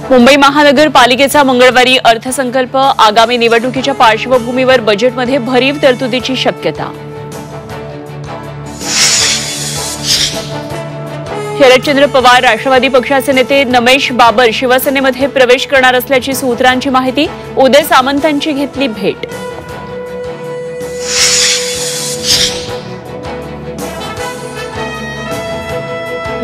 मुंबई महानगरपालिकेचा मंगळवारी अर्थसंकल्प आगामी निवडणुकीच्या पार्श्वभूमीवर बजेटमध्ये भरीव तरतुदीची शक्यता। शरदचंद्र पवार राष्ट्रवादी पक्षाचे नेते नमेश बाबर शिवसेनेमध्ये प्रवेश करणार असल्याची सूत्रांची माहिती। उदय सामंतांची घेतली भेट।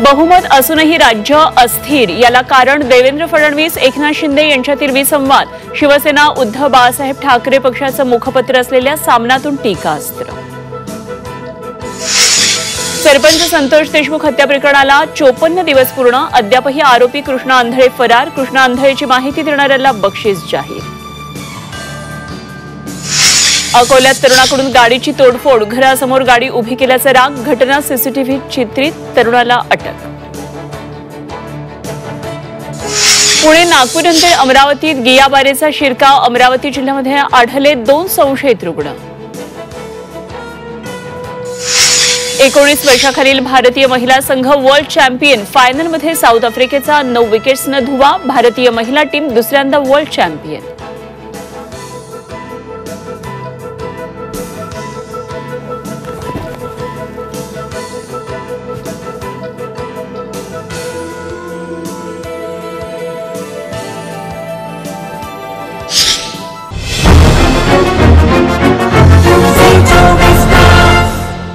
बहुमत असूनही राज्य अस्थिर, याला कारण देवेंद्र फडणवीस एकनाथ शिंदे यांच्यातील विसंवाद। शिवसेना उद्धव बाळासाहेब ठाकरे पक्षाचं मुखपत्र असलेल्या सामनातून टीकास्त्र। सरपंच संतोष देशमुख हत्या प्रकरणाला 54 दिवस पूर्ण, अद्यापही आरोपी कृष्णा आंधळे फरार। कृष्णा आंधळेची माहिती देणाऱ्याला बक्षीस जाहीर। अकोल्यात तरुणाकडून गाडीची तोडफोड, घरासमोर गाडी उभी केल्याचा राग, घटना सीसीटीव्ही चित्रित, तरुणाला अटक। पुणे नागपूरनंतर अमरावतीत गियाबारेचा शिरकाव, अमरावती जिल्ह्यामध्ये आढळले 2 संशयित रुग्ण। 19 वर्षाखालील भारतीय महिला संघ वर्ल्ड चॅम्पियन, फायनलमध्ये साऊथ आफ्रिकेचा 9 विकेट्सनं धुव्वा। भारतीय महिला टीम दुसऱ्यांदा वर्ल्ड चॅम्पियन।